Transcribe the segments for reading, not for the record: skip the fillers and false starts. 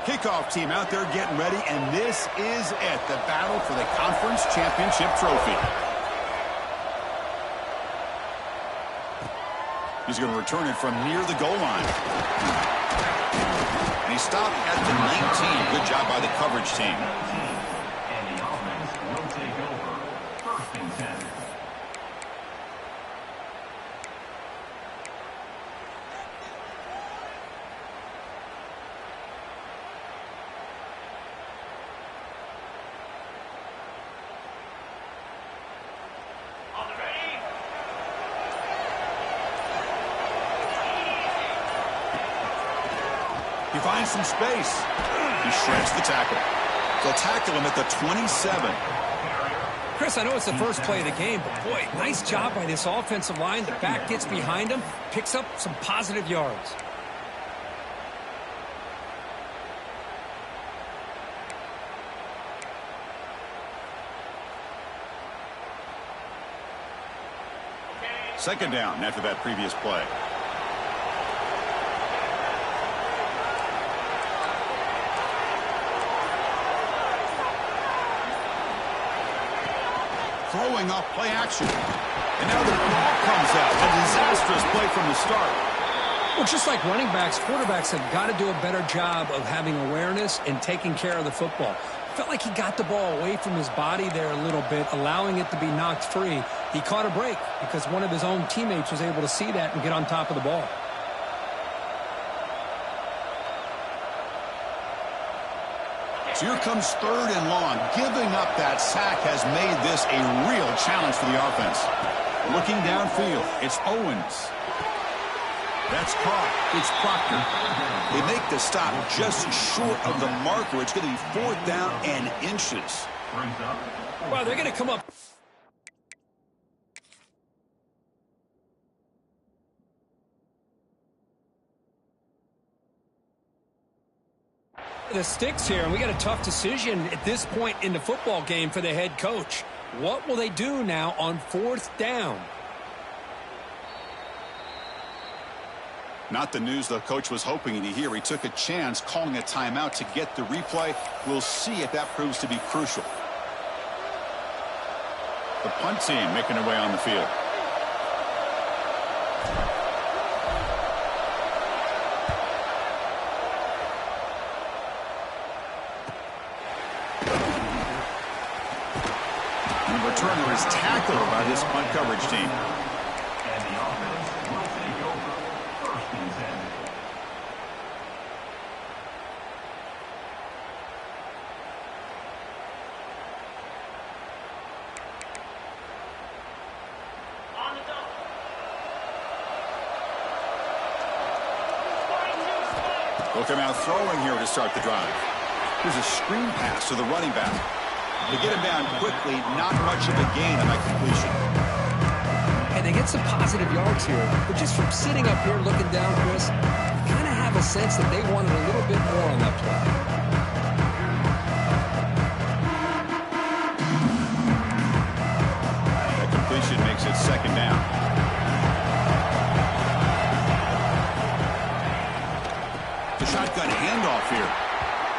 Kickoff team out there getting ready, and this is it, the battle for the conference championship trophy. He's going to return it from near the goal line. And he stopped at the 19. Good job by the coverage team. And the offense will take over. First and 10. He finds some space. He shreds the tackle. They'll tackle him at the 27. Chris, I know it's the first play of the game, but boy, nice job by this offensive line. The back gets behind him, picks up some positive yards. Second down after that previous play. Throwing off play action. And now the ball comes out. A disastrous play from the start. Well, just like running backs, quarterbacks have got to do a better job of having awareness and taking care of the football. Felt like he got the ball away from his body there a little bit, allowing it to be knocked free. He caught a break because one of his own teammates was able to see that and get on top of the ball. So here comes third and long. Giving up that sack has made this a real challenge for the offense. Looking downfield, it's Owens. That's caught. It's Proctor. They make the stop just short of the marker. It's going to be fourth down and inches. Well, they're going to come up. The sticks here, and we got a tough decision at this point in the football game for the head coach. What will they do now on fourth down? Not the news the coach was hoping to hear. He took a chance calling a timeout to get the replay. We'll see if that proves to be crucial. The punt team making their way on the field. Returner is tackled by this punt coverage team. And the offense will take over. First and 10. They'll come out throwing here to start the drive. Here's a screen pass to the running back. They get him down quickly, not much of a gain on that completion. And they get some positive yards here, but just from sitting up here looking down, Chris, you kind of have a sense that they wanted a little bit more on that play. That completion makes it second down. The shotgun handoff here.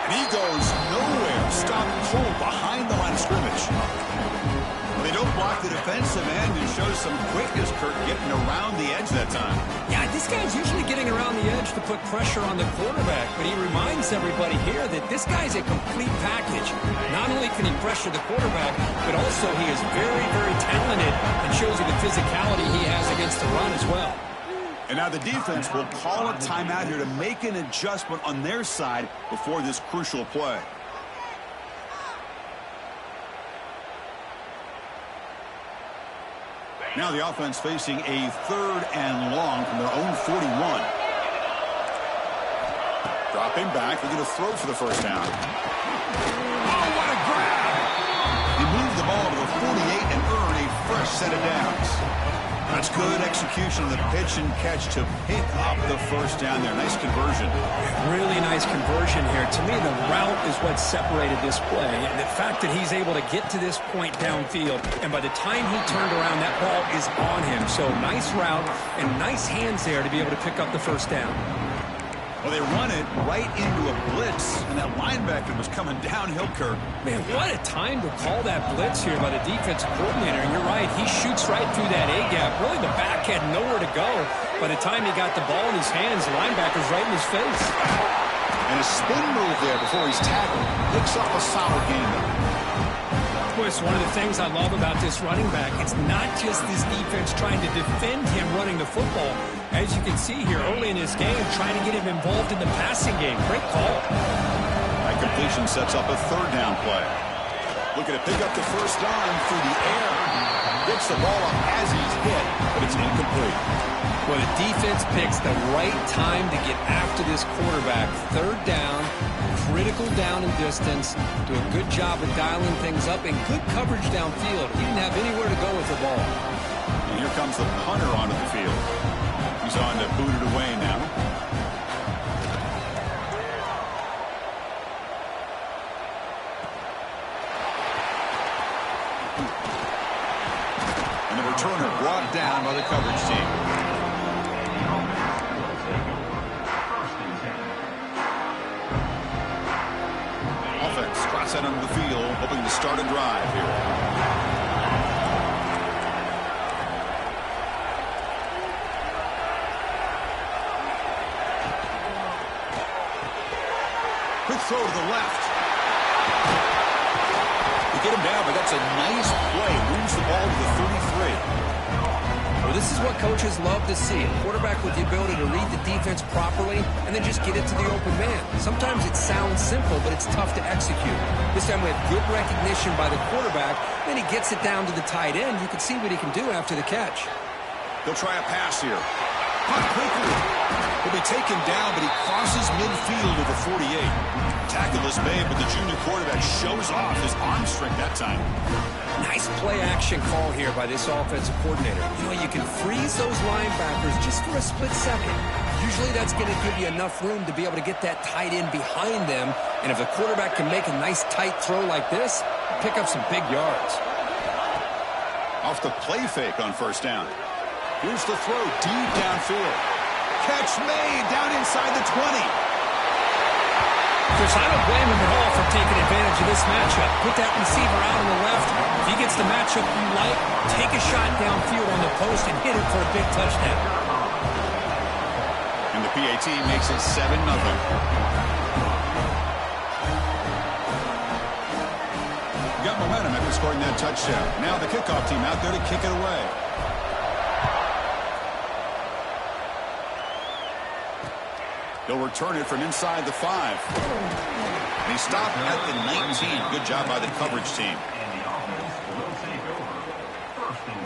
And he goes nowhere. Stopped cold behind the line of scrimmage. Well, they don't block the defensive end and show some quickness, Kirk, getting around the edge that time. Yeah, this guy's usually getting around the edge to put pressure on the quarterback, but he reminds everybody here that this guy's a complete package. Not only can he pressure the quarterback, but also he is very, very talented and shows you the physicality he has against the run as well. And now the defense will call a timeout here to make an adjustment on their side before this crucial play. Now the offense facing a third and long from their own 41. Dropping back, they're going to throw for the first down. Oh, what a grab! He moved the ball to the 48 and earned a fresh set of downs. That's good execution of the pitch and catch to pick up the first down there. Nice conversion. Really nice conversion here. To me, the route is what separated this play. And the fact that he's able to get to this point downfield, and by the time he turned around, that ball is on him. So nice route and nice hands there to be able to pick up the first down. Well, they run it right into a blitz, and that linebacker was coming downhill, Kirk. Man, what a time to call that blitz here by the defensive coordinator. And you're right, he shoots right through that A-gap. Really, the back had nowhere to go. By the time he got the ball in his hands, the linebacker's right in his face. And a spin move there before he's tackled. Picks up a solid game. Boy, it's one of the things I love about this running back. It's not just this defense trying to defend him running the football. As you can see here early in this game, trying to get him involved in the passing game. Great call. That completion sets up a third down play. Looking to pick up the first down through the air. Gets the ball up as he's hit, but it's incomplete. Well, the defense picks the right time to get after this quarterback. Third down, critical down and distance. Do a good job of dialing things up and good coverage downfield. He didn't have anywhere to go with the ball. And here comes the punter onto the field. He's on to boot it away now. And the returner brought down by the coverage team. Offense trots out onto the field, hoping to start a drive here. Quick throw to the left. You get him down, but that's a nice play. Moves the ball to the 33. Well, this is what coaches love to see. A quarterback with the ability to read the defense properly and then just get it to the open man. Sometimes it sounds simple, but it's tough to execute. This time we have good recognition by the quarterback. Then he gets it down to the tight end. You can see what he can do after the catch. He'll try a pass here. Caught quickly. He'll be taken down, but he crosses midfield over 48. Tackle is made, but the junior quarterback shows off his arm strength that time. Nice play-action call here by this offensive coordinator. You know, you can freeze those linebackers just for a split second. Usually that's going to give you enough room to be able to get that tight end behind them. And if the quarterback can make a nice tight throw like this, pick up some big yards. Off the play fake on first down. Here's the throw deep downfield. Catch made down inside the 20. Chris, I don't blame him at all for taking advantage of this matchup. Put that receiver out on the left. If he gets the matchup you like, take a shot downfield on the post and hit it for a big touchdown. And the PAT makes it 7-0. Got momentum after scoring that touchdown. Now the kickoff team out there to kick it away. They'll return it from inside the 5. And he stopped at the 19. Good job by the coverage team. And the offense will take over. First and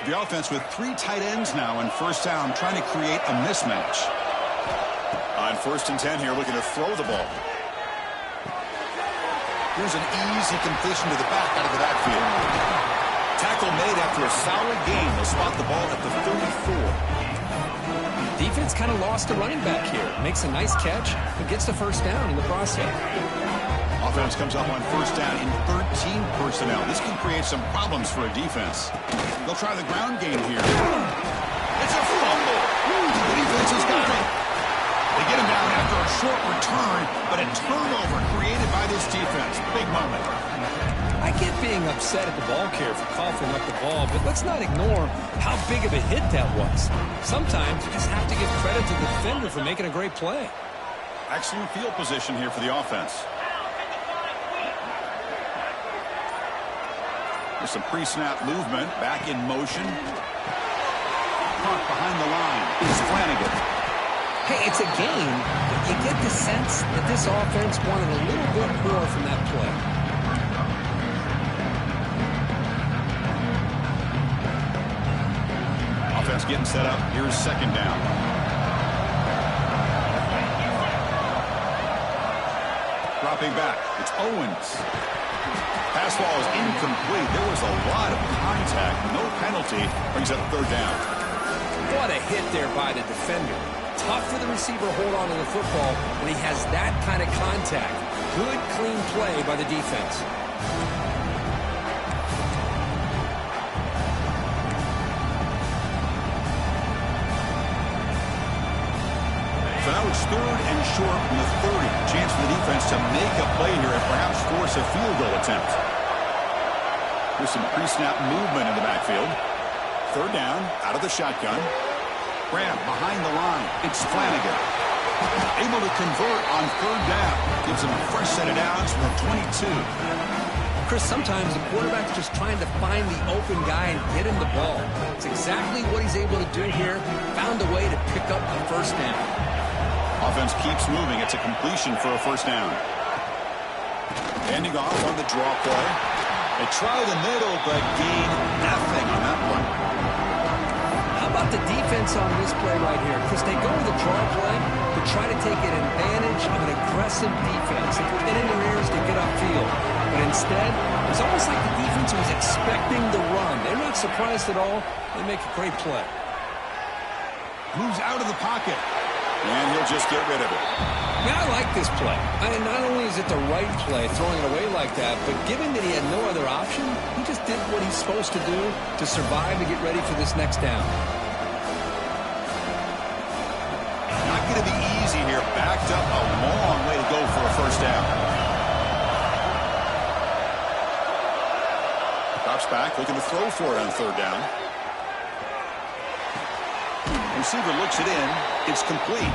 10. The offense with 3 tight ends now in first down, trying to create a mismatch. On first and 10 here, looking to throw the ball. Here's an easy completion to the back out of the backfield. Tackle made after a solid game. They'll spot the ball at the 34. Defense kind of lost a running back here. Makes a nice catch, but gets the first down in the process. Offense comes up on first down in 13 personnel. This can create some problems for a defense. They'll try the ground game here. It's a fumble. The defense has got it. They get him down after a short return, but a turnover created by this defense. Big moment. I get being upset at the ball carrier for coughing up the ball, but let's not ignore how big of a hit that was. Sometimes you just have to give credit to the defender for making a great play. Excellent field position here for the offense. There's some pre-snap movement, back in motion. Caught behind the line is Flanagan. Hey, it's a game, but you get the sense that this offense wanted a little bit more from that play. Offense getting set up. Here's second down. Dropping back. It's Owens. Pass ball is incomplete. There was a lot of contact. No penalty. Brings up third down. What a hit there by the defender. Tough for the receiver to hold on to the football when he has that kind of contact. Good, clean play by the defense. third and short from the 30. Chance for the defense to make a play here and perhaps force a field goal attempt. There's some pre-snap movement in the backfield. Third down, out of the shotgun. Graham behind the line. It's Flanagan. Able to convert on third down. Gives him a fresh set of downs from the 22. Chris, sometimes the quarterback's just trying to find the open guy and get him the ball. It's exactly what he's able to do here. Found a way to pick up the first down. Offense keeps moving. It's a completion for a first down. Handing off on the draw play. They try the middle, but gain nothing on that one. How about the defense on this play right here? Because they go with the draw play to try to take an advantage of an aggressive defense. If they're in their ears, they get upfield. But instead, it's almost like the defense was expecting the run. They're not surprised at all. They make a great play. Moves out of the pocket. And he'll just get rid of it. Man, I like this play. Not only is it the right play, throwing it away like that, but given that he had no other option, he just did what he's supposed to do to survive and get ready for this next down. Not going to be easy here. Backed up a long way to go for a first down. Drops back, looking to throw for it on third down. Receiver looks it in. It's complete.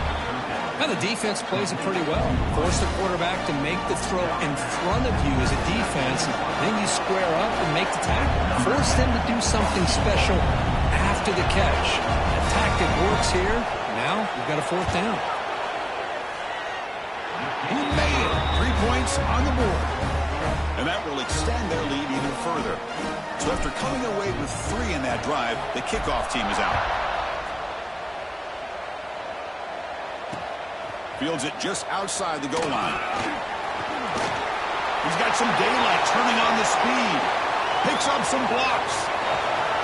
Now the defense plays it pretty well. Force the quarterback to make the throw in front of you as a defense. Then you square up and make the tackle. Force them to do something special after the catch. That tactic works here. Now we've got a fourth down. He made it. 3 points on the board. And that will extend their lead even further. So after coming away with 3 in that drive, the kickoff team is out. Fields it just outside the goal line. He's got some daylight turning on the speed. Picks up some blocks.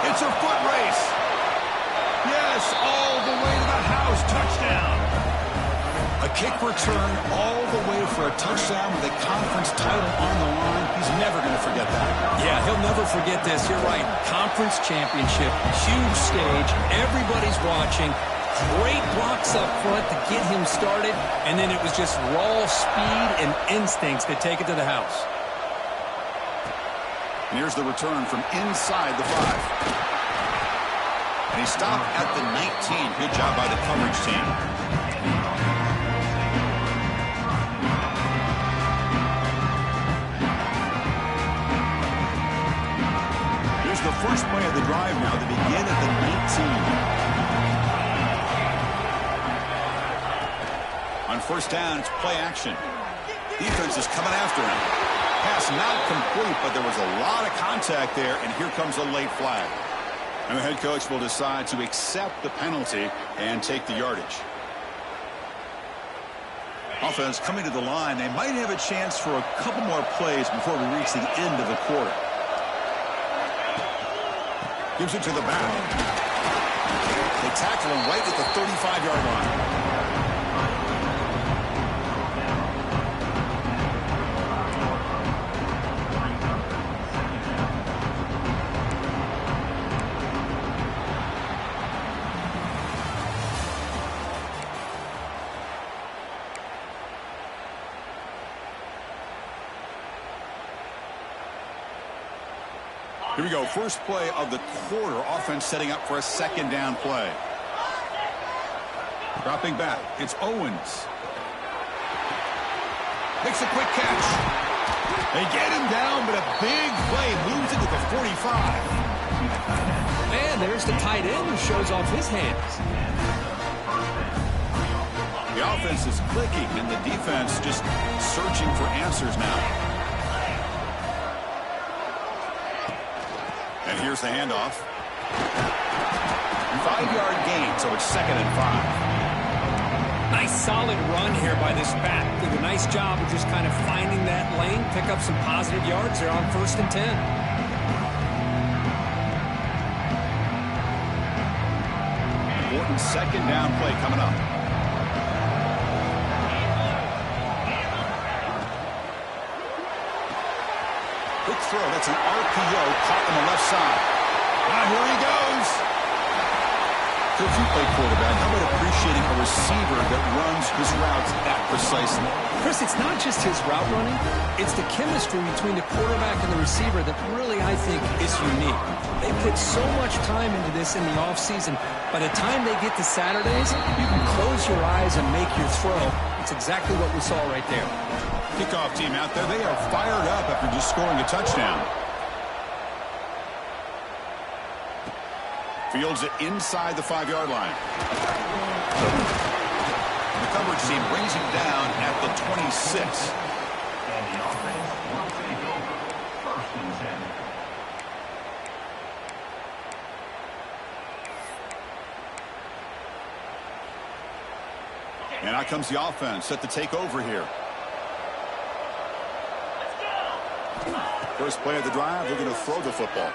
It's a foot race. Yes, all the way to the house. Touchdown. A kick return all the way for a touchdown with a conference title on the line. He's never going to forget that. Yeah, he'll never forget this. You're right. Conference championship. Huge stage. Everybody's watching. Great blocks up front to get him started, and then it was just raw speed and instincts that take it to the house. And here's the return from inside the 5. And he stopped at the 19. Good job by the coverage team. Here's the first play of the drive now to begin at the 19. On first down, it's play action. Defense is coming after him. Pass not complete, but there was a lot of contact there, and here comes a late flag. And the head coach will decide to accept the penalty and take the yardage. Offense coming to the line. They might have a chance for a couple more plays before we reach the end of the quarter. Gives it to the back. They tackle him right at the 35-yard line. Here we go. First play of the quarter. Offense setting up for a second down play. Dropping back. It's Owens. Makes a quick catch. They get him down, but a big play moves into the 45. And there's the tight end who shows off his hands. The offense is clicking, and the defense just searching for answers now. And here's the handoff. 5-yard gain, so it's 2nd and 5. Nice solid run here by this back. Did a nice job of just kind of finding that lane, pick up some positive yards there on 1st and 10. Important second down play coming up. Quick throw. That's an RPO caught on the left side. Now here he goes. Coach, you play quarterback. How about appreciating a receiver that runs his routes that precisely? Chris, it's not just his route running. It's the chemistry between the quarterback and the receiver that really, I think, is unique. They put so much time into this in the offseason. By the time they get to Saturdays, you can close your eyes and make your throw. It's exactly what we saw right there. Kickoff team out there. They are fired up after just scoring a touchdown. Fields it inside the 5-yard line. The coverage team brings him down at the 26. And the offense will take over. 1st and 10. And out comes the offense set to take over here. First play of the drive, they're going to throw the football.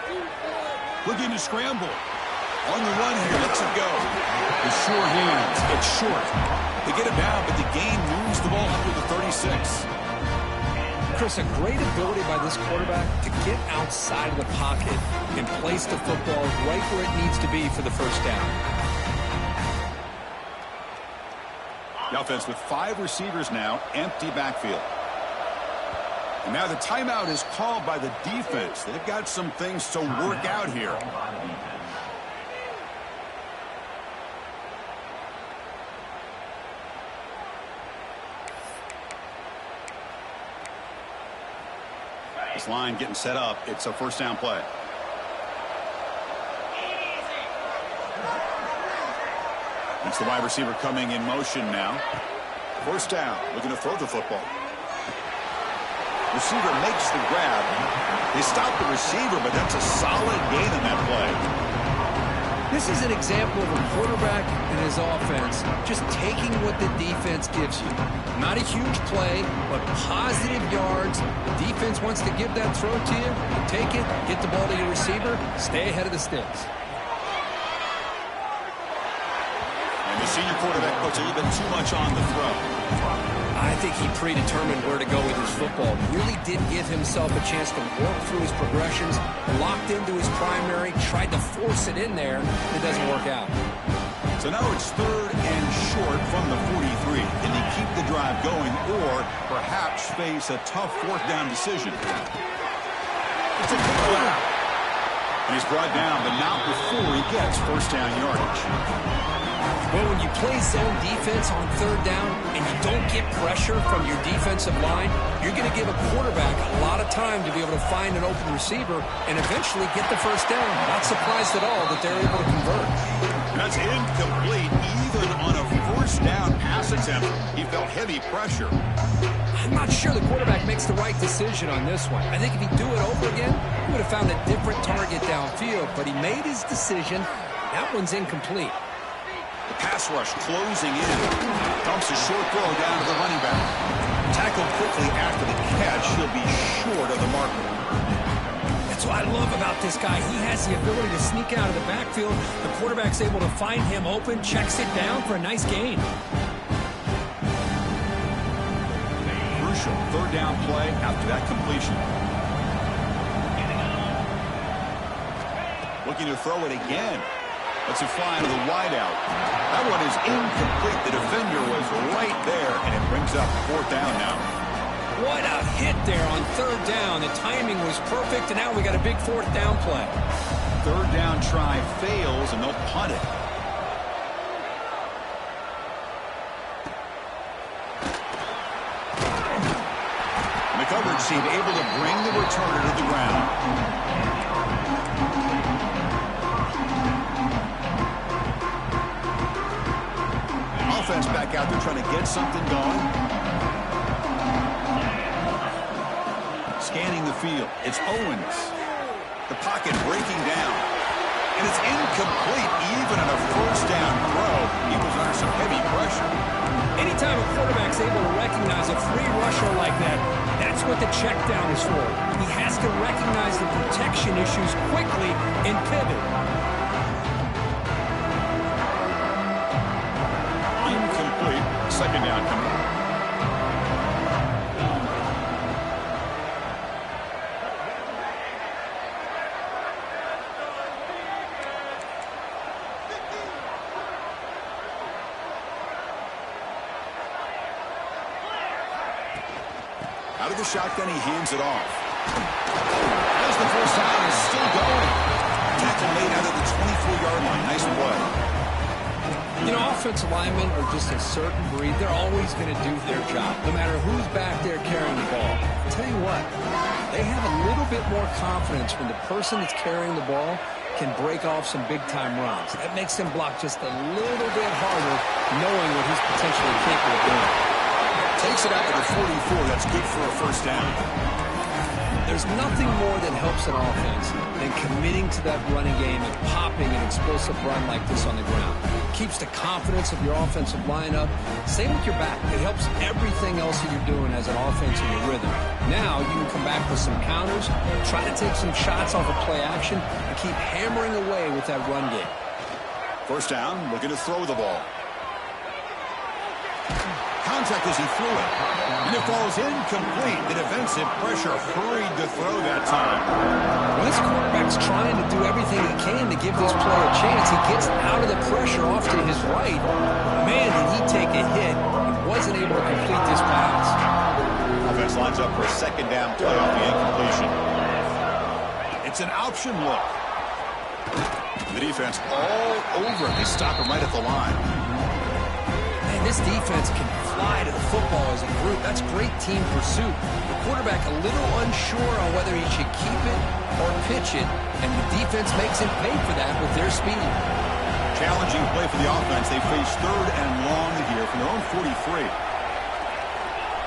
Looking to scramble. On the run here, lets it go. The sure hands, it's short. They get it down, but the gain moves the ball under the 36. Chris, a great ability by this quarterback to get outside of the pocket and place the football right where it needs to be for the first down. The offense with 5 receivers now, empty backfield. And now the timeout is called by the defense. They've got some things to work out here. This line getting set up. It's a first down play. It's the wide receiver coming in motion now. First down. Looking to throw the football. Receiver makes the grab. They stop the receiver, but that's a solid gain in that play. This is an example of a quarterback and his offense just taking what the defense gives you. Not a huge play, but positive yards. The defense wants to give that throw to you. You take it, get the ball to your receiver, stay ahead of the sticks. And the senior quarterback puts a little bit too much on the throw. I think he predetermined where to go with his football. Really did give himself a chance to work through his progressions, locked into his primary, tried to force it in there. It doesn't work out. So now it's 3rd and short from the 43. Can he keep the drive going or perhaps face a tough 4th down decision? It's a good grab. And he's brought down, but not before he gets first down yardage. Well, when you play zone defense on 3rd down and you don't get pressure from your defensive line, you're going to give a quarterback a lot of time to be able to find an open receiver and eventually get the first down. Not surprised at all that they're able to convert. That's incomplete. Even on a first down pass attempt, he felt heavy pressure. I'm not sure the quarterback makes the right decision on this one. I think if he'd do it over again, he would have found a different target downfield, but he made his decision. That one's incomplete. The pass rush closing in. Dumps a short throw down to the running back. Tackled quickly after the catch. He'll be short of the marker. That's what I love about this guy. He has the ability to sneak out of the backfield. The quarterback's able to find him open, checks it down for a nice gain. Crucial 3rd down play after that completion. Looking to throw it again. Lets it fly into the wideout. That one is incomplete. The defender was right there, and it brings up 4th down now. What a hit there on 3rd down. The timing was perfect, and now we got a big 4th down play. 3rd down try fails, and they'll punt it. And the coverage team able to bring the returner to the ground. Offense back out there trying to get something going. Scanning the field. It's Owens. The pocket breaking down. And it's incomplete even on a first down throw. He was under some heavy pressure. Anytime a quarterback's able to recognize a free rusher like that, that's what the check down is for. He has to recognize the protection issues quickly and pivot. Incomplete. 2nd down coming up. the shotgun, he hands it off. As the first down is still going. Tackle made out of the 24-yard line. Nice play. You know, offensive linemen are just a certain breed. They're always going to do their job, no matter who's back there carrying the ball. I'll tell you what, they have a little bit more confidence when the person that's carrying the ball can break off some big-time runs. That makes them block just a little bit harder, knowing what he's potentially capable of doing. Takes it out to the 44. That's good for a first down. There's nothing more that helps an offense than committing to that running game and popping an explosive run like this on the ground. It keeps the confidence of your offensive lineup. Same with your back. It helps everything else that you're doing as an offense in your rhythm. Now you can come back with some counters, try to take some shots off of play action, and keep hammering away with that run game. First down, looking to throw the ball. Contact as he threw it. And it falls incomplete. The defensive pressure hurried to throw that time. Well, this quarterback's trying to do everything he can to give this play a chance. He gets out of the pressure off to his right. Man, did he take a hit. He wasn't able to complete this pass. Offense lines up for a second down play off the incompletion. It's an option look. The defense all over it. They stop him right at the line. Man, this defense can fly to the football as a group. That's great team pursuit. The quarterback a little unsure on whether he should keep it or pitch it, and the defense makes him pay for that with their speed. Challenging play for the offense. They face third and long here from their own 43.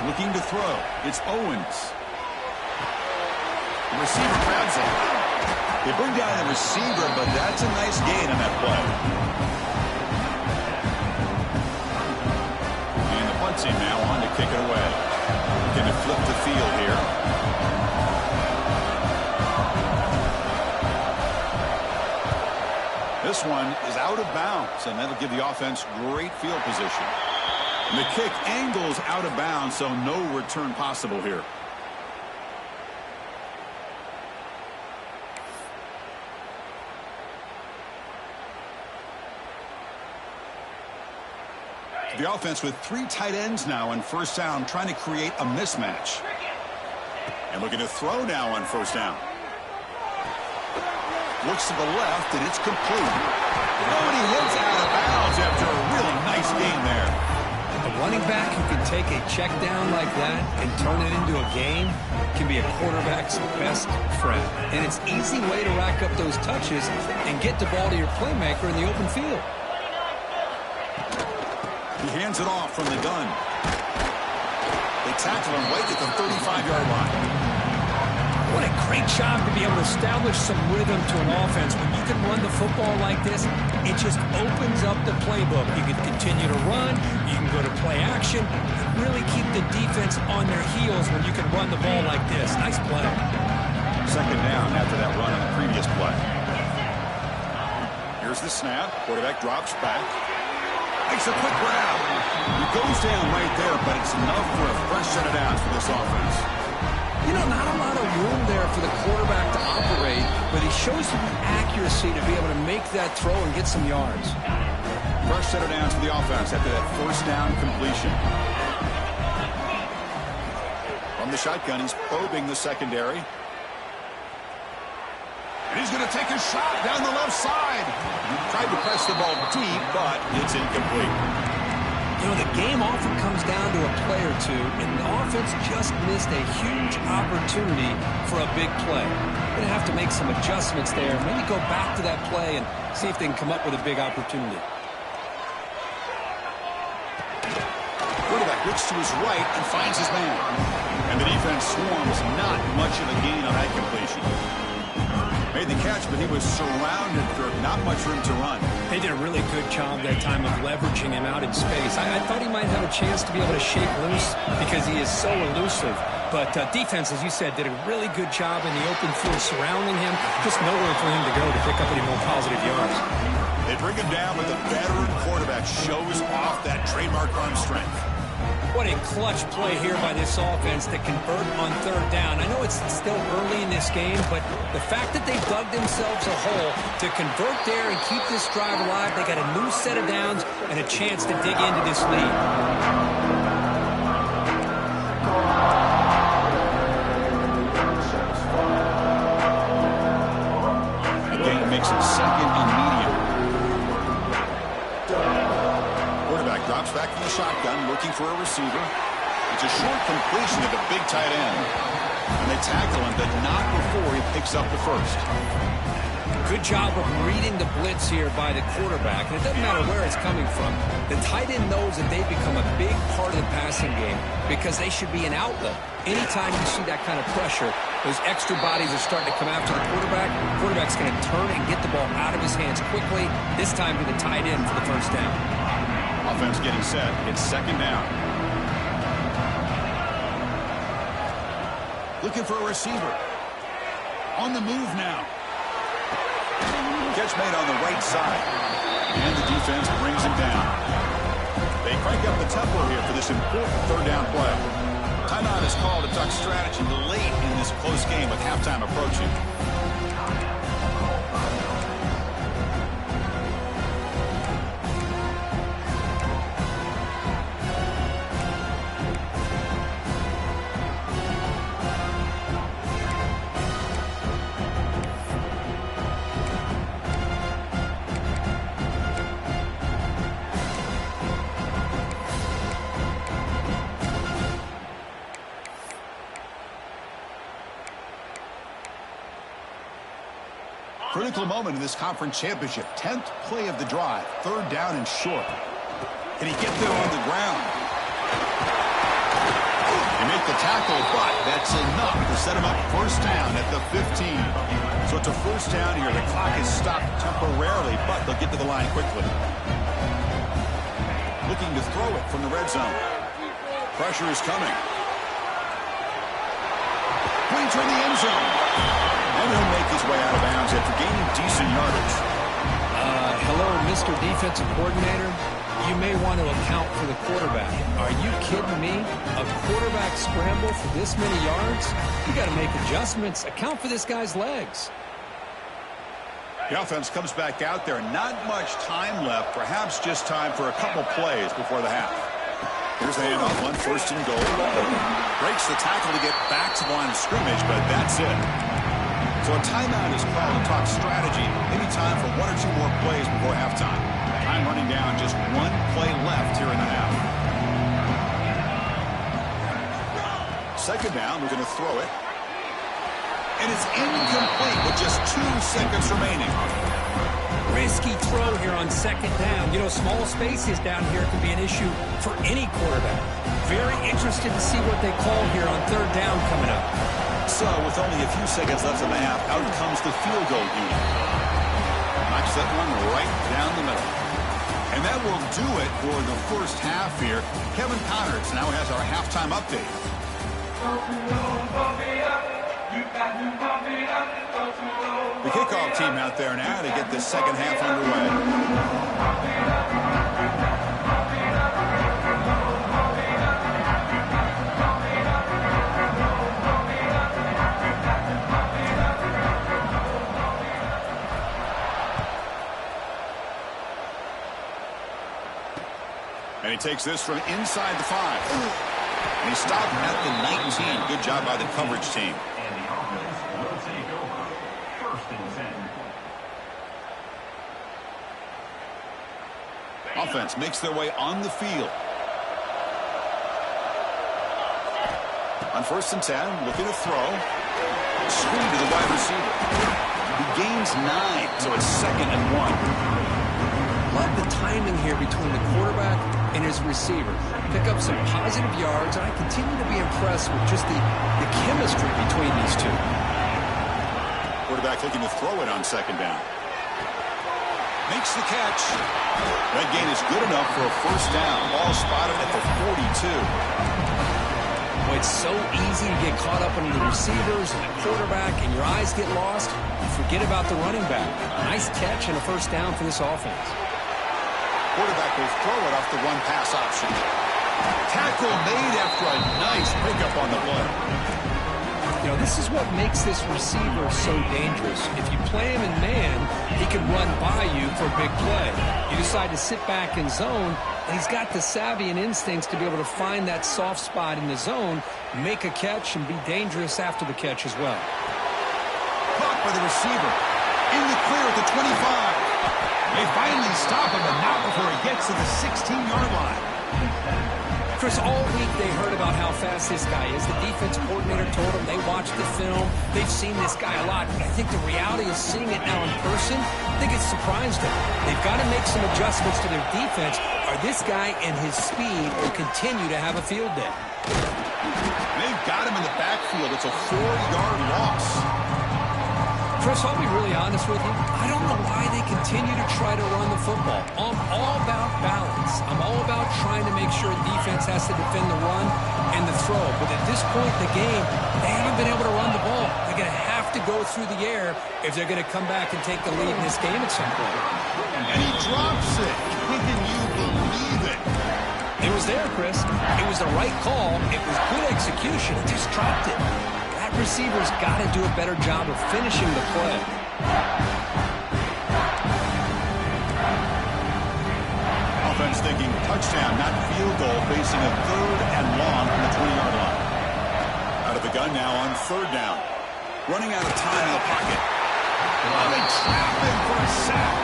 Looking to throw. It's Owens. The receiver grabs it. They bring down the receiver, but that's a nice gain on that play. And the punt team now on to kick it away. Going to flip the field here. This one is out of bounds, and that'll give the offense great field position. And the kick angles out of bounds, so no return possible here. The offense with three tight ends now on first down, trying to create a mismatch. And looking to throw now on first down. Looks to the left, and it's complete. Oh, and he hits out of bounds after a really nice game there. A running back who can take a check down like that and turn it into a game can be a quarterback's best friend. And it's an easy way to rack up those touches and get the ball to your playmaker in the open field. He hands it off from the gun. They tackle him right at the 35-yard line. What a great job to be able to establish some rhythm to an offense. When you can run the football like this, it just opens up the playbook. You can continue to run, you can go to play action, and really keep the defense on their heels when you can run the ball like this. Nice play. Second down after that run on the previous play. Here's the snap. Quarterback drops back. Makes a quick grab. He goes down right there, but it's enough for a fresh set of downs for this offense. You know, not a lot of room there for the quarterback to operate, but he shows the accuracy to be able to make that throw and get some yards. Fresh set of downs for the offense after that first down completion. From the shotgun, he's probing the secondary. And he's going to take a shot down the left side. Tried to press the ball deep, but it's incomplete. You know, the game often comes down to a play or two, and the offense just missed a huge opportunity for a big play. They're going to have to make some adjustments there, maybe go back to that play and see if they can come up with a big opportunity. Quarterback looks to his right and finds his man. And the defense swarms, not much of a gain on that completion. Made the catch, but he was surrounded for not much room to run. They did a really good job that time of leveraging him out in space. I thought he might have a chance to be able to shake loose because he is so elusive. But defense, as you said, did a really good job in the open field surrounding him. Just nowhere for him to go to pick up any more positive yards. They bring him down, but the veteran quarterback shows off that trademark arm strength. What a clutch play here by this offense to convert on third down. I know it's still early in this game, but the fact that they dug themselves a hole to convert there and keep this drive alive, they got a new set of downs and a chance to dig into this lead. Makes it second and medium. Quarterback drops back in the shotgun, looking for a receiver. It's a short completion to the big tight end. And they tackle him, but not before he picks up the first. Good job of reading the blitz here by the quarterback. And it doesn't matter where it's coming from. The tight end knows that they've become a big part of the passing game because they should be an outlet. Anytime you see that kind of pressure, those extra bodies are starting to come after the quarterback. Quarterback's going to turn and get the ball out of his hands quickly, this time to the tight end for the first down. Offense getting set. It's second down. Looking for a receiver. On the move now. Catch made on the right side. And the defense brings him down. They crank up the tempo here for this important third down play. Timeout is called to talk strategy late in this close game with halftime approaching. Critical moment in this conference championship. 10th play of the drive. Third down and short. Can he get there on the ground? They make the tackle, but that's enough to set him up first down at the 15. So it's a first down here. The clock is stopped temporarily, but they'll get to the line quickly. Looking to throw it from the red zone. Pressure is coming. Points in the end zone. And he'll make his way out of bounds after gaining decent yardage. Hello, Mr. Defensive Coordinator. You may want to account for the quarterback. Are you kidding me? A quarterback scramble for this many yards? You got to make adjustments. Account for this guy's legs. The offense comes back out there. Not much time left. Perhaps just time for a couple plays before the half. Here's the handoff, one first and goal. Breaks the tackle to get back to the line of scrimmage, but that's it. So a timeout is called to talk strategy. Maybe time for one or two more plays before halftime. Time running down, just one play left here in the half. Second down, we're going to throw it. And it's incomplete with just 2 seconds remaining. Risky throw here on second down. You know, small spaces down here can be an issue for any quarterback. Very interested to see what they call here on third down coming up. So, with only a few seconds left in the half, out comes the field goal unit. Knocks that one right down the middle. And that will do it for the first half here. Kevin Connors now has our halftime update. The kickoff team out there now to get this second half underway. And he takes this from inside the 5. And he stopped at the 19. Good job by the coverage team. And the offense will take over. First and 10. Offense makes their way on the field. On first and 10, looking to throw. Screen to the wide receiver. He gains 9, so it's second and 1. Love the timing here between the quarterback and his receiver. Pick up some positive yards, and I continue to be impressed with just the chemistry between these two. Quarterback looking to throw it on second down. Makes the catch. That gain is good enough for a first down. Ball spotted at the 42. Well, it's so easy to get caught up in the receivers and the quarterback, and your eyes get lost. You forget about the running back. Nice catch and a first down for this offense. Quarterback will throw it off the one pass option. Tackle made after a nice pickup on the play. You know, this is what makes this receiver so dangerous. If you play him in man, he can run by you for a big play. You decide to sit back in zone, and he's got the savvy and instincts to be able to find that soft spot in the zone, make a catch, and be dangerous after the catch as well. Caught by the receiver. In the clear at the 25. They finally stop him, but not before he gets to the 16-yard line. Chris, all week they heard about how fast this guy is. The defense coordinator told them they watched the film. They've seen this guy a lot. But I think the reality is seeing it now in person, I think it's surprised them. They've got to make some adjustments to their defense, or this guy and his speed will continue to have a field day. They've got him in the backfield. It's a 4-yard loss. Chris, I'll be really honest with you. I don't know why they continue to try to run the football. I'm all about balance. I'm all about trying to make sure defense has to defend the run and the throw. But at this point in the game, they haven't been able to run the ball. They're going to have to go through the air if they're going to come back and take the lead in this game at some point. And he drops it. Can you believe it? It was there, Chris. It was the right call. It was good execution. He just dropped it. That receiver's got to do a better job of finishing the play. Offense thinking touchdown, not field goal, facing a 3rd and long from the 20-yard line. Out of the gun now on 3rd down. Running out of time in the pocket. Oh, they trap him for a sack.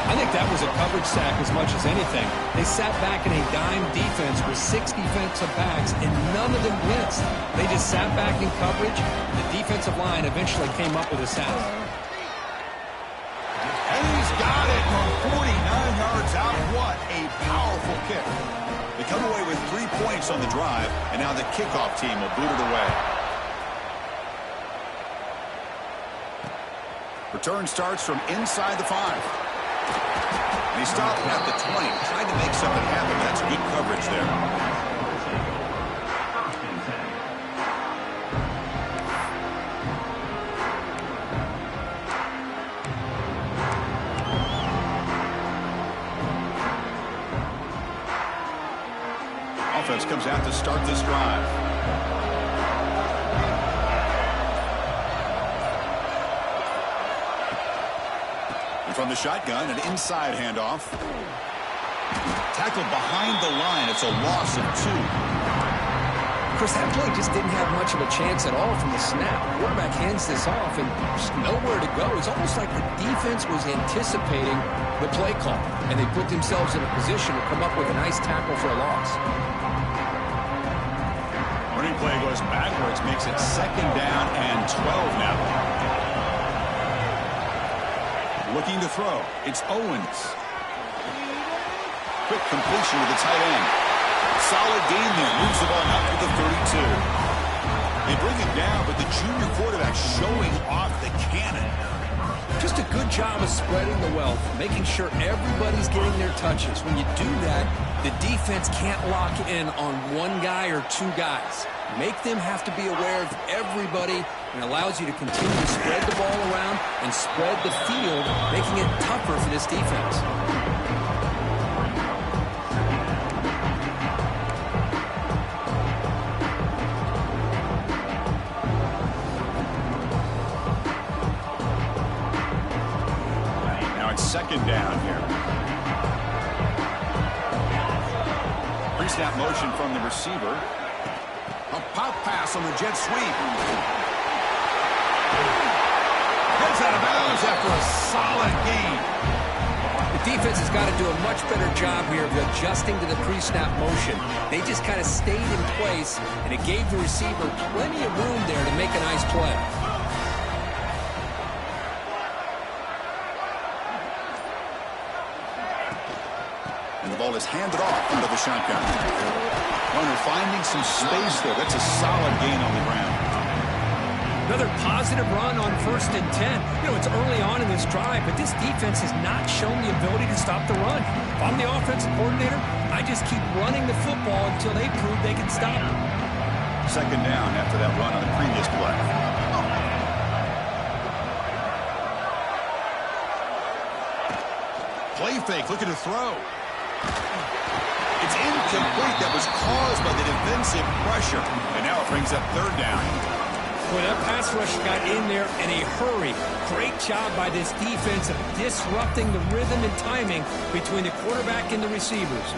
I think that was a coverage sack as much as anything. They sat back in a dime defense with 6 defensive backs, and none of them blitzed. They just sat back in coverage. The defensive line eventually came up with a sack. And he's got it from 49 yards out. What a powerful kick. They come away with 3 points on the drive, and now the kickoff team will boot it away. Return starts from inside the 5. And he stopped at the 20, trying to make something happen. That's good coverage there. Offense comes out to start this drive. From the shotgun, an inside handoff. Tackled behind the line. It's a loss of 2. Chris, that play just didn't have much of a chance at all from the snap. Quarterback hands this off, and just nowhere to go. It's almost like the defense was anticipating the play call, and they put themselves in a position to come up with a nice tackle for a loss. Running play goes backwards, makes it 2nd down and 12 now. Looking to throw. It's Owens. Quick completion to the tight end. Solid gain there. Moves the ball up to the 32. They bring it down, but the junior quarterback showing off the cannon. Just a good job of spreading the wealth, making sure everybody's getting their touches. When you do that, the defense can't lock in on one guy or 2 guys. Make them have to be aware of everybody, and allows you to continue to spread the ball around and spread the field, making it tougher for this defense. Now it's 2nd down here. Pre-snap motion from the receiver. A pop pass on the jet sweep. Gets out of bounds after a solid gain. The defense has got to do a much better job here of adjusting to the pre-snap motion. They just kind of stayed in place, and it gave the receiver plenty of room there to make a nice play. And the ball is handed off out of the shotgun. Runner finding some space there. That's a solid gain on the ground. Another positive run on 1st and 10. You know, it's early on in this drive, but this defense has not shown the ability to stop the run. If I'm the offensive coordinator, I just keep running the football until they prove they can stop it. 2nd down after that run on the previous play. Play fake, looking to throw. It's incomplete. That was caused by the defensive pressure. And now it brings up 3rd down. Boy, that pass rush got in there in a hurry. Great job by this defense of disrupting the rhythm and timing between the quarterback and the receivers.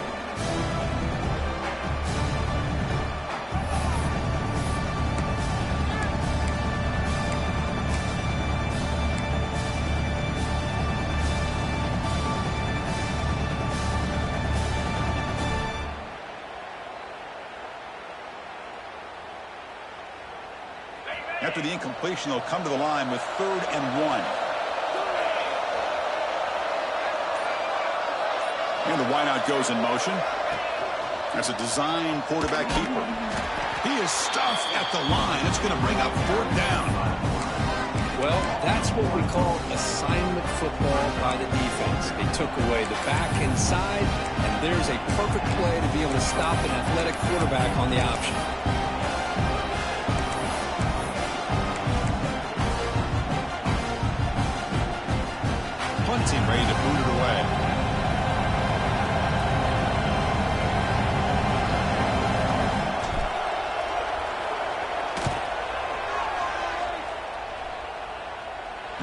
After the incompletion, they'll come to the line with 3rd and 1. And the wideout goes in motion. That's a design quarterback keeper. He is stuffed at the line. It's going to bring up 4th down. Well, that's what we call assignment football by the defense. They took away the back inside, and there's a perfect play to be able to stop an athletic quarterback on the option. Punting, ready to boot it away.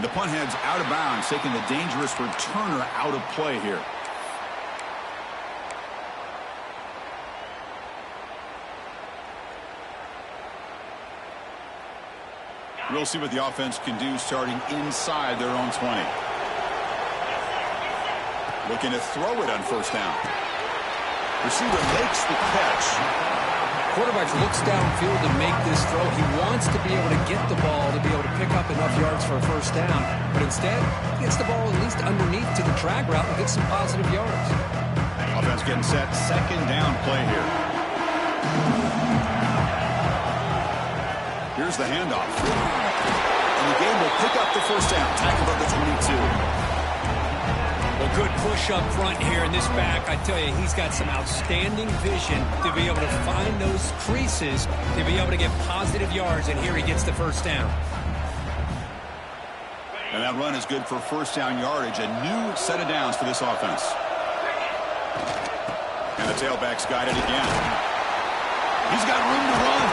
The punt heads out of bounds, taking the dangerous returner out of play here. We'll see what the offense can do starting inside their own 20. Looking to throw it on 1st down. Receiver makes the catch. Quarterback looks downfield to make this throw. He wants to be able to get the ball to be able to pick up enough yards for a 1st down. But instead, he gets the ball at least underneath to the drag route and gets some positive yards. Offense getting set. 2nd down play here. Here's the handoff. And the game will pick up the 1st down. Tackled at the 22. Well, good push up front here in this back. I tell you, he's got some outstanding vision to be able to find those creases, to be able to get positive yards, and here he gets the 1st down. And that run is good for 1st down yardage, a new set of downs for this offense. And the tailback's got it again. He's got room to run.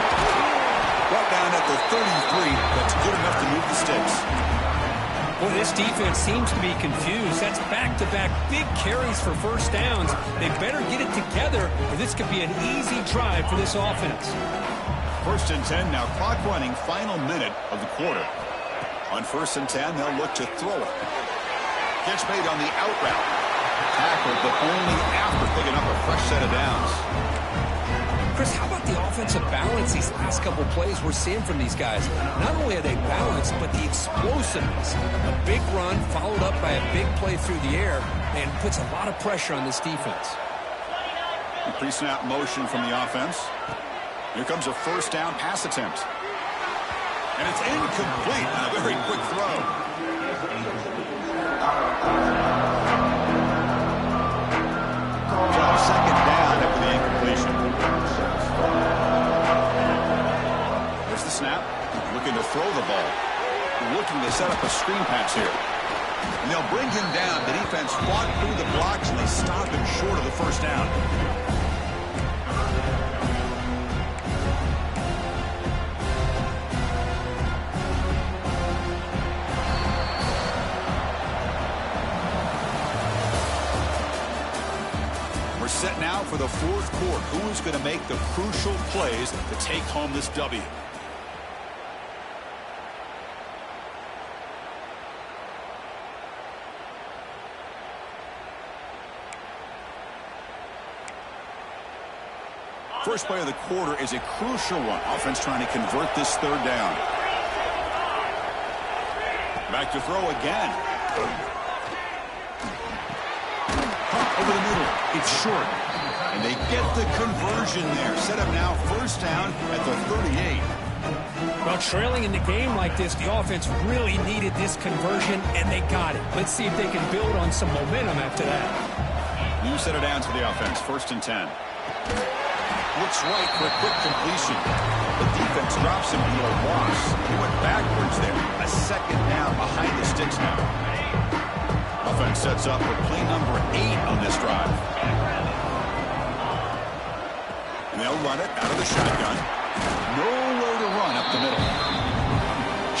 Right down at the 33, that's good enough to move the sticks. Boy, this defense seems to be confused. That's back-to-back big carries for 1st downs. They better get it together, or this could be an easy drive for this offense. 1st and 10, now clock running, final minute of the quarter. On 1st and 10, they'll look to throw it. Catch made on the out route. Tackled, but only after picking up a fresh set of downs. Chris, how about the offensive balance these last couple plays we're seeing from these guys? Not only are they balanced, but the explosiveness. A big run followed up by a big play through the air, and puts a lot of pressure on this defense. Pre-snap motion from the offense. Here comes a 1st down pass attempt. And it's incomplete on a very quick throw. So 2nd down after the incompletion. There's the snap. Looking to throw the ball. Looking to set up a screen pass here. And they'll bring him down. The defense fought through the blocks, and they stop him short of the 1st down. We're set now for the 4th quarter. Who is going to make the crucial plays to take home this W? First play of the quarter is a crucial one. Offense trying to convert this 3rd down. Back to throw again. Pump over the middle. It's short. And they get the conversion there. Set up now 1st down at the 38. Well, trailing in the game like this, the offense really needed this conversion, and they got it. Let's see if they can build on some momentum after that. New set of downs for the offense. 1st and 10. Looks right for a quick completion. The defense drops him into a loss. He went backwards there. A 2nd down behind the sticks now. Offense sets up for play number 8 on this drive. And they'll run it out of the shotgun. Nowhere to run up the middle.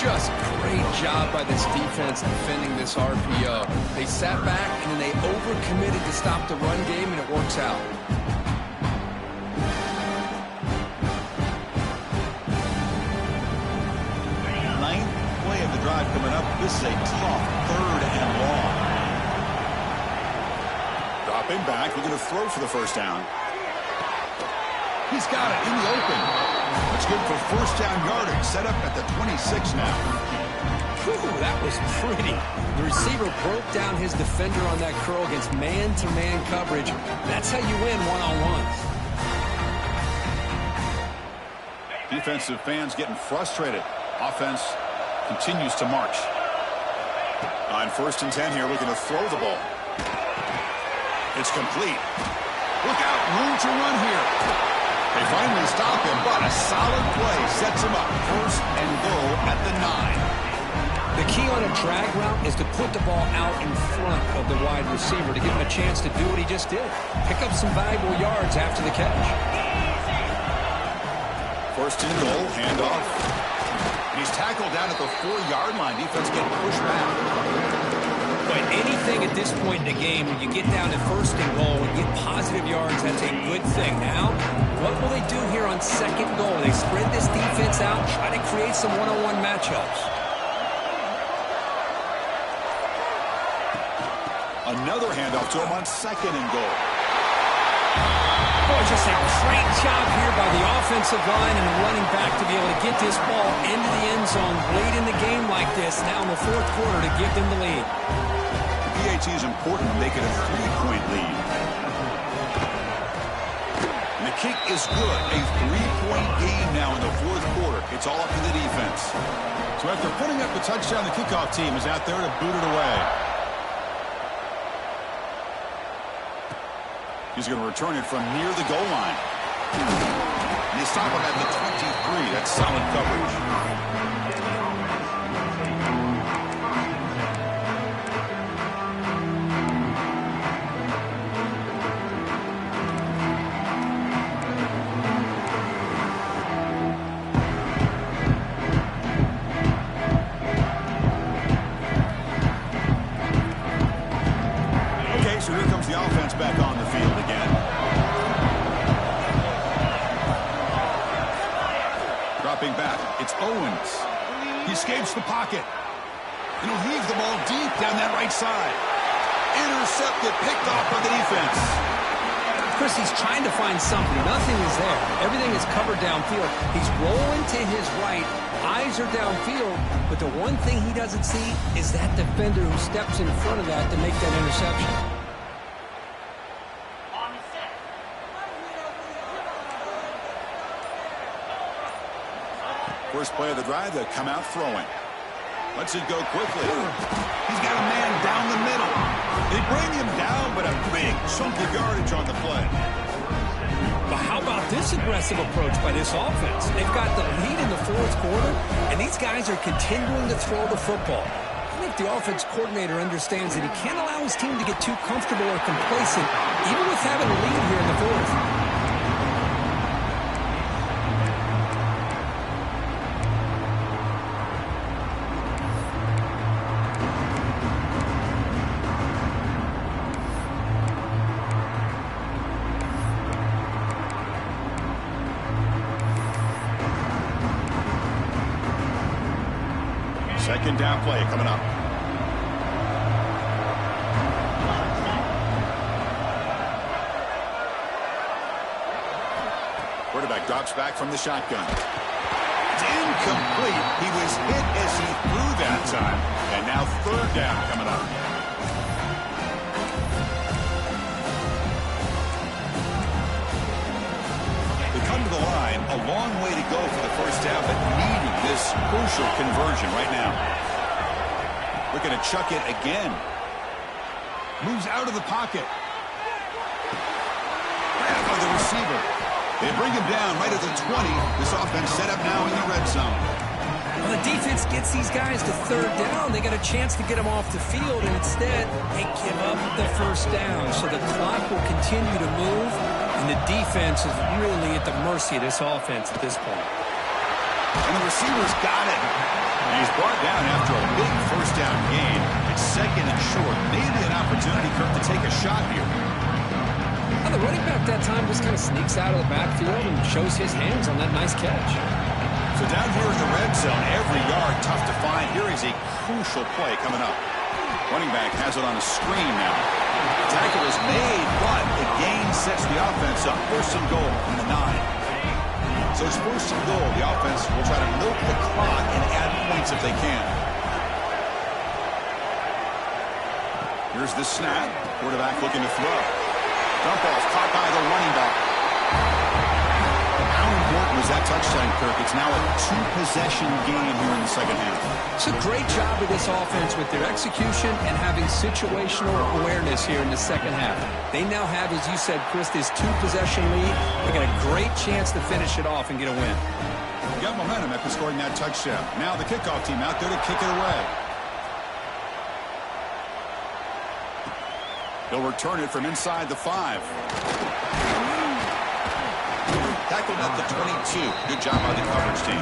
Just great job by this defense defending this RPO. They sat back and then they overcommitted to stop the run game, and it works out. Drive coming up. This is a tough 3rd and long. Dropping back, looking to throw for the 1st down. He's got it in the open. It's good for first down yardage. Set up at the 26 now. Whew, that was pretty. The receiver broke down his defender on that curl against man-to-man coverage. That's how you win one-on-ones. Defensive fans getting frustrated. Offense continues to march. On 1st and 10 here, looking to throw the ball. It's complete. Look out, room to run here. They finally stop him, but a solid play sets him up. 1st and goal at the 9. The key on a drag route is to put the ball out in front of the wide receiver to give him a chance to do what he just did. Pick up some valuable yards after the catch. 1st and goal, handoff. He's tackled down at the 4-yard line. Defense getting pushed back. But anything at this point in the game, when you get down to 1st and goal and get positive yards, that's a good thing. Now, what will they do here on 2nd goal? They spread this defense out, try to create some one-on-one matchups. Another handoff to him on 2nd and goal. Oh, just a great job here by the offensive line and the running back to be able to get this ball into the end zone late in the game like this, now in the 4th quarter, to give them the lead. The PAT is important to make it a 3-point lead. And the kick is good. A 3-point game now in the 4th quarter. It's all up to the defense. So after putting up the touchdown, the kickoff team is out there to boot it away. He's going to return it from near the goal line. And they stop him at the 23. That's solid coverage. So here comes the offense back on the field again. Dropping back, it's Owens. He escapes the pocket. And he'll heave the ball deep down that right side. Intercepted, picked off by the defense. Chris, he's trying to find something. Nothing is there. Everything is covered downfield. He's rolling to his right. Eyes are downfield. But the one thing he doesn't see is that defender who steps in front of that to make that interception. First play of the drive, they come out throwing. Lets it go quickly. He's got a man down the middle. They bring him down, but a big chunk of yardage on the play. But how about this aggressive approach by this offense? They've got the lead in the 4th quarter, and these guys are continuing to throw the football. I think the offense coordinator understands that he can't allow his team to get too comfortable or complacent, even with having a lead here in the 4th. Second down play coming up. Quarterback drops back from the shotgun. It's incomplete. He was hit as he threw that time. And now 3rd down coming up. They come to the line. A long way to go for the first down, but needing this crucial conversion right now. Looking to chuck it again. Moves out of the pocket. Grabbed by the receiver. They bring him down right at the 20. This offense set up now in the red zone. Well, the defense gets these guys to 3rd down. They got a chance to get them off the field, and instead they give up the first down. So the clock will continue to move, and the defense is really at the mercy of this offense at this point. And the receiver's got it. And he's brought down after a big first down gain. It's 2nd and short. Maybe an opportunity, Kirk, to take a shot here. Now, the running back that time just kind of sneaks out of the backfield and shows his hands on that nice catch. So down here in the red zone, every yard tough to find. Here is a crucial play coming up. Running back has it on a screen now. Tackle is made, but the gain sets the offense up. 1st and goal from the 9. So it's first and goal. The offense will try to milk the clock and add points if they can. Here's the snap. Quarterback looking to throw. Dump off caught by the running back. How important was that touchdown, Kirk? It's now a two-possession game here in the second half. It's a great job of this offense with their execution and having situational awareness here in the second half. They now have, as you said, Chris, this two-possession lead. They got a great chance to finish it off and get a win. You got momentum after scoring that touchdown. Now the kickoff team out there to kick it away. They'll return it from inside the 5. Tackled at the 22. Good job by the coverage team.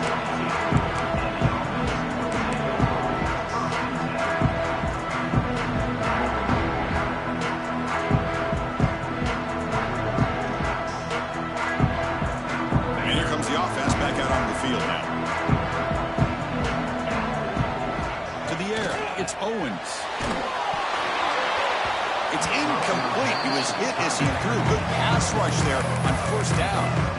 And here comes the offense back out on the field now. To the air. It's Owens. It's incomplete. He was hit as he threw. Good pass rush there on first down.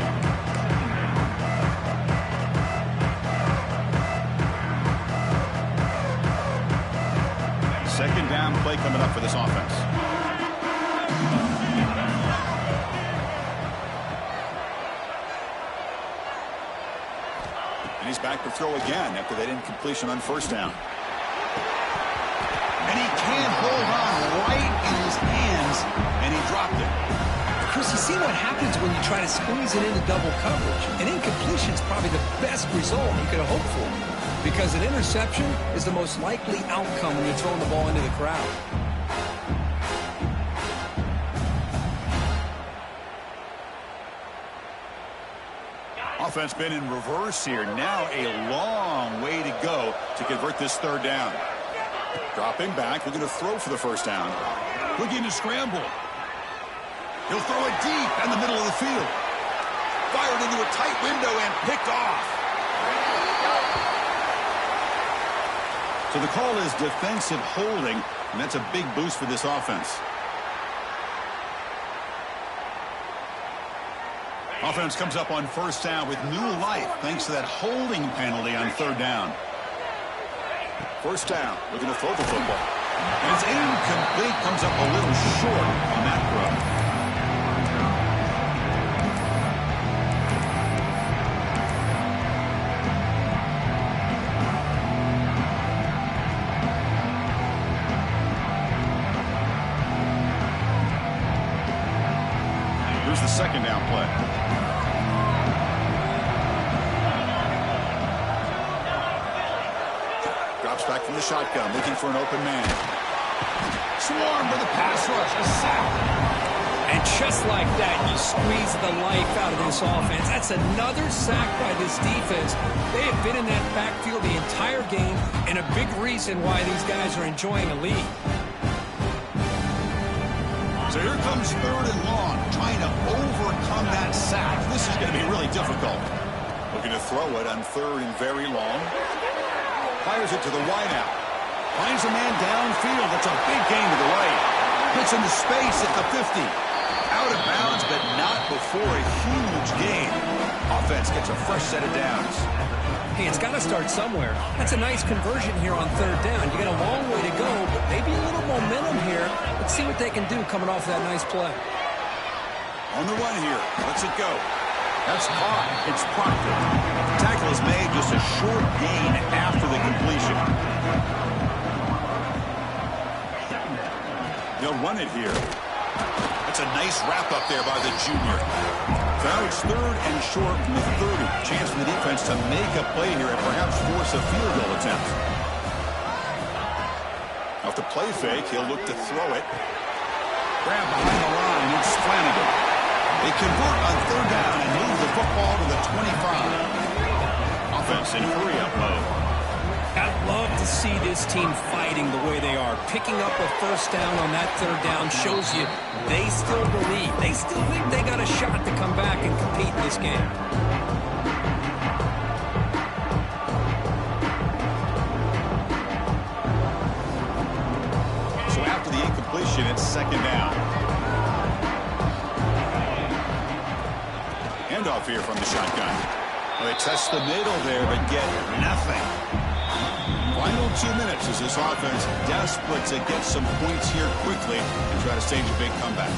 Second down play coming up for this offense. And he's back to throw again after that incompletion on first down. And he can't hold on right in his hands, and he dropped it. Chris, you see what happens when you try to squeeze it into double coverage. An incompletion is probably the best result you could have hoped for, because an interception is the most likely outcome when you're throwing the ball into the crowd. Offense been in reverse here. Now a long way to go to convert this third down. Dropping back, looking to throw for the first down. Looking to scramble. He'll throw it deep in the middle of the field. Fired into a tight window and picked off. So the call is defensive holding, and that's a big boost for this offense. Offense comes up on first down with new life thanks to that holding penalty on third down. First down, looking to throw the football. And it's incomplete, comes up a little short on that throw. Here's the second down play. Back from the shotgun, looking for an open man. Swarmed with a pass rush, a sack. And just like that, you squeeze the life out of this offense. That's another sack by this defense. They have been in that backfield the entire game, and a big reason why these guys are enjoying a lead. So here comes third and long, trying to overcome that sack. This is going to be really difficult. Looking to throw it on third and very long. Fires it to the wideout. Finds a man downfield. That's a big gain to the right. Hits into space at the 50. Out of bounds, but not before a huge gain. Offense gets a fresh set of downs. Hey, it's got to start somewhere. That's a nice conversion here on third down. You got a long way to go, but maybe a little momentum here. Let's see what they can do coming off that nice play. On the run here. Lets it go. That's caught. It's Proctor. The tackle is made, just a short gain after the completion. They'll run it here. That's a nice wrap up there by the junior. So now it's third and short from the 30. Chance for the defense to make a play here and perhaps force a field goal attempt. Off the play fake, he'll look to throw it. Grab behind the line. It's Flanagan. They convert on third down and move the football to the 25. Offense in hurry-up mode. I'd love to see this team fighting the way they are. Picking up a first down on that third down shows you they still believe. They still think they got a shot to come back and compete in this game. So after the incompletion, it's second down. Handoff here from the shotgun. Well, they test the middle there, but get nothing. Final 2 minutes as this offense desperate to get some points here quickly and try to stage a big comeback.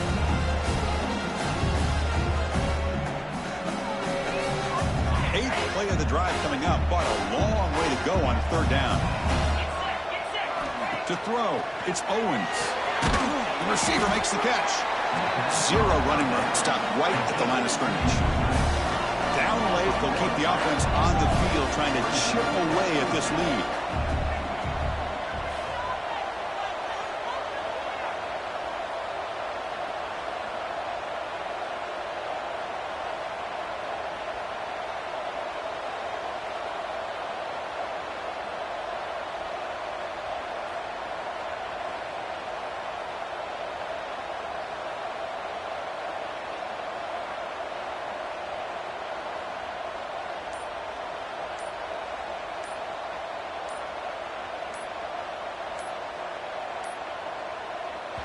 Eighth play of the drive coming up, but a long way to go on third down. To throw, it's Owens. The receiver makes the catch. Zero running room, stopped right at the line of scrimmage. Down late, they'll keep the offense on the field trying to chip away at this lead.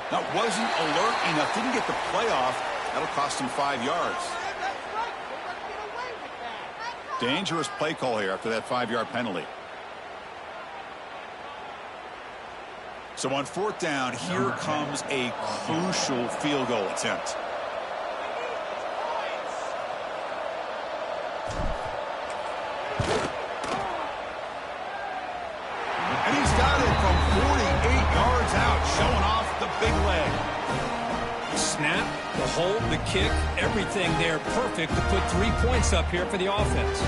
That wasn't alert enough. Didn't get the play off. That'll cost him 5 yards. Dangerous play call here after that 5-yard penalty. So on fourth down, here comes a crucial field goal attempt. And he's got it from 48 yards out, showing off the big leg. The snap, the hold, the kick, everything there perfect to put 3 points up here for the offense.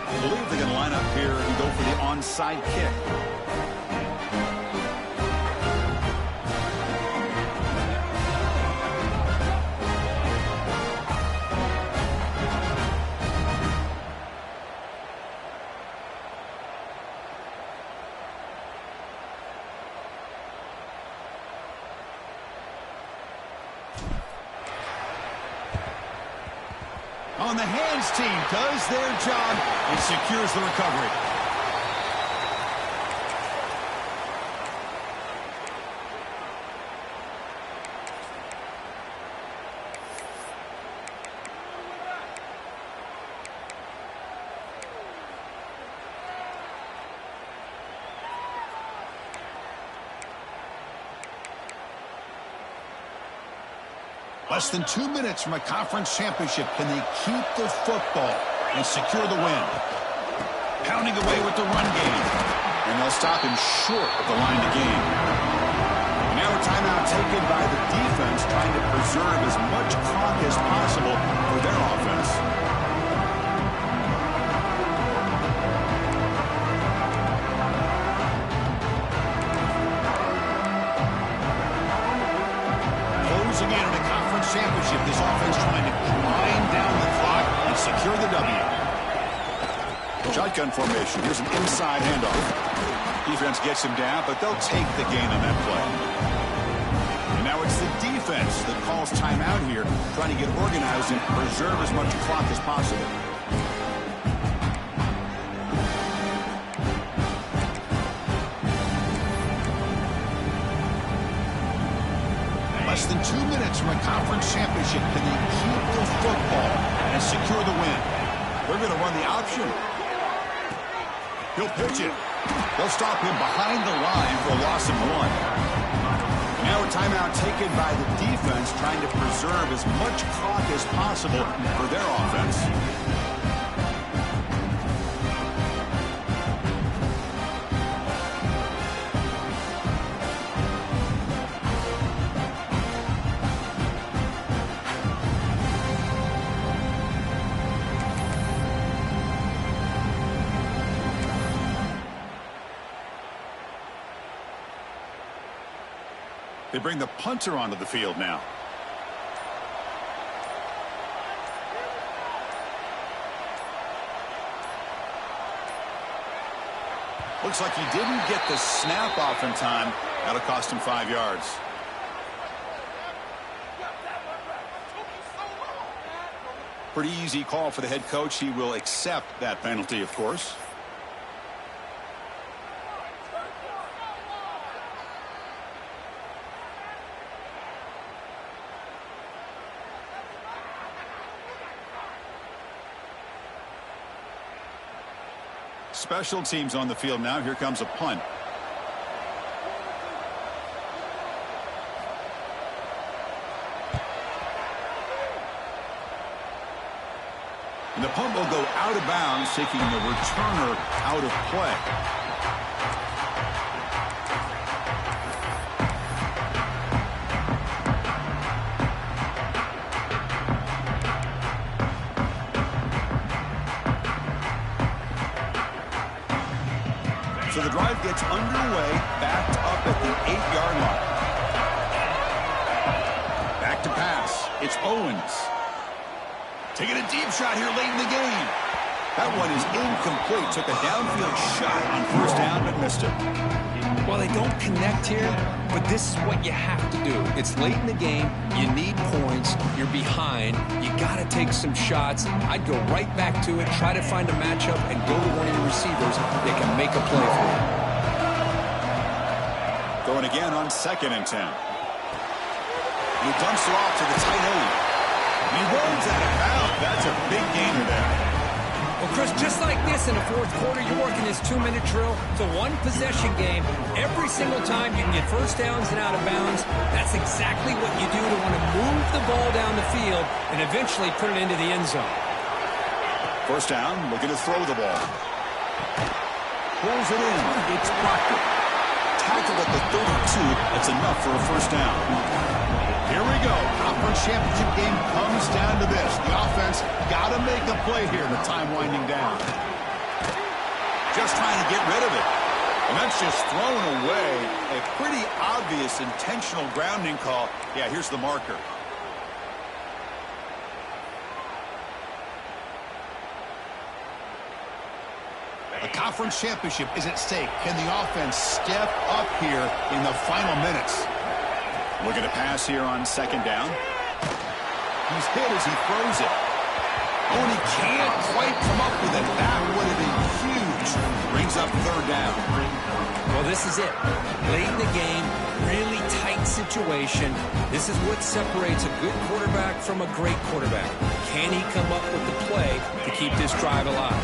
I believe they're going to line up here and go for the onside kick. On the hands team does their job and secures the recovery. Less than 2 minutes from a conference championship. Can they keep the football and secure the win? Pounding away with the run game. And they'll stop him short of the line to gain. And now a timeout taken by the defense, trying to preserve as much clock as possible for their offense. Closing in on a conference championship, this offense trying to grind down the clock and secure the W. Shotgun formation. Here's an inside handoff. Defense gets him down, but they'll take the gain on that play. And now it's the defense that calls timeout here, trying to get organized and preserve as much clock as possible. Less than 2 minutes from a conference championship. Can they keep the football and secure the win? They're going to run the option. He'll pitch it. They'll stop him behind the line for a loss of 1. Now a timeout taken by the defense, trying to preserve as much clock as possible for their offense. They bring the punter onto the field now. Looks like he didn't get the snap off in time. That'll cost him 5 yards. Pretty easy call for the head coach. He will accept that penalty, of course. special teams on the field now. Here comes a punt. And the punt will go out of bounds, taking the returner out of play. So the drive gets underway, backed up at the 8-yard line. Back to pass. It's Owens. Taking a deep shot here late in the game. That one is incomplete. Took a downfield shot on first down, but missed it. Well, they don't connect here, but this is what you have to do. It's late in the game. You need points. You're behind. You got to take some shots. I'd go right back to it, try to find a matchup, and go to one of your receivers that can make a play for you. Throwing again on 2nd and 10. He dumps it off to the tight end. He runs out of bounds. That's a big gainer there. Well, Chris, just like this in the fourth quarter, you're working this 2-minute drill. It's a one-possession game. Every single time you can get first downs and out of bounds, that's exactly what you do to want to move the ball down the field and eventually put it into the end zone. First down, looking to throw the ball. Pulls it in. It's Proctor. Tackled at the 32. That's enough for a first down. Here we go. Conference championship game comes down to this. The offense got to make a play here. The time winding down. Just trying to get rid of it. And that's just thrown away. A pretty obvious intentional grounding call. Yeah, here's the marker. The conference championship is at stake. Can the offense step up here in the final minutes? Looking to pass here on 2nd down. He's hit as he throws it. Oh, and he can't quite come up with it. That would have been huge. Brings up 3rd down. Well, this is it. Late in the game, really tight situation. This is what separates a good quarterback from a great quarterback. Can he come up with the play to keep this drive alive?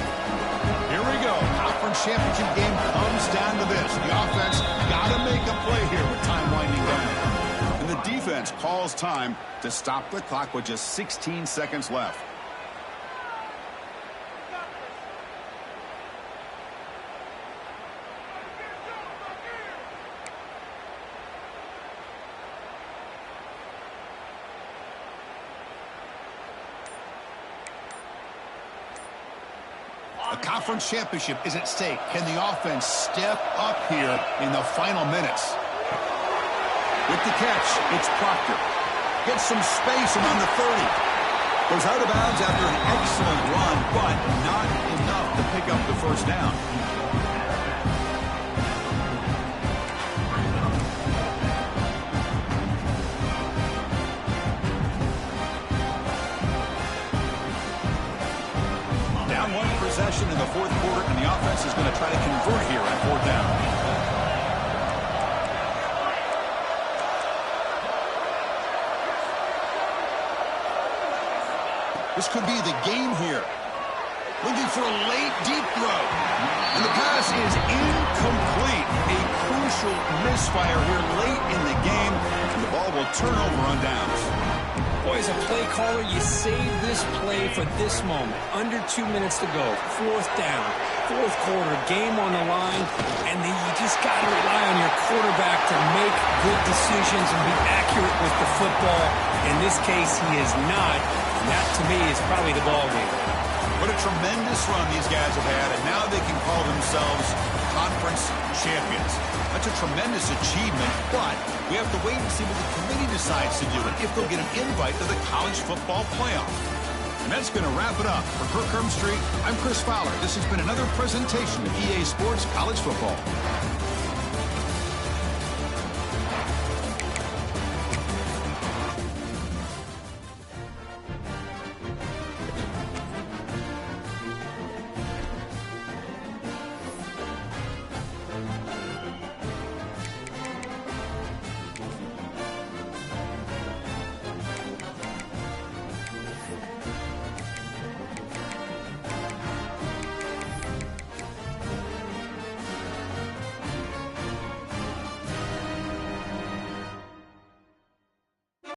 Here we go. Conference championship game comes down to this. The offense got to make a play here with time winding down. And the defense calls time to stop the clock with just 16 seconds left. A conference championship is at stake. Can the offense step up here in the final minutes? With the catch, it's Proctor. Gets some space around the 30. Goes out of bounds after an excellent run, but not enough to pick up the first down. Down one possession in the fourth quarter, and the offense is going to try to convert here on 4th down. This could be the game here. Looking for a late, deep throw. And the pass is incomplete. A crucial misfire here late in the game. And the ball will turn over on downs. Boy, as a play caller, you save this play for this moment. Under 2 minutes to go. 4th down. 4th quarter. Game on the line. And then you just got to rely on your quarterback to make good decisions and be accurate with the football. In this case, he is not. And that, to me, is probably the ball game. What a tremendous run these guys have had, and now they can call themselves conference champions. That's a tremendous achievement, but we have to wait and see what the committee decides to do and if they'll get an invite to the college football playoff. And that's going to wrap it up. For Kirk Herbstreit, I'm Chris Fowler. This has been another presentation of EA Sports College Football.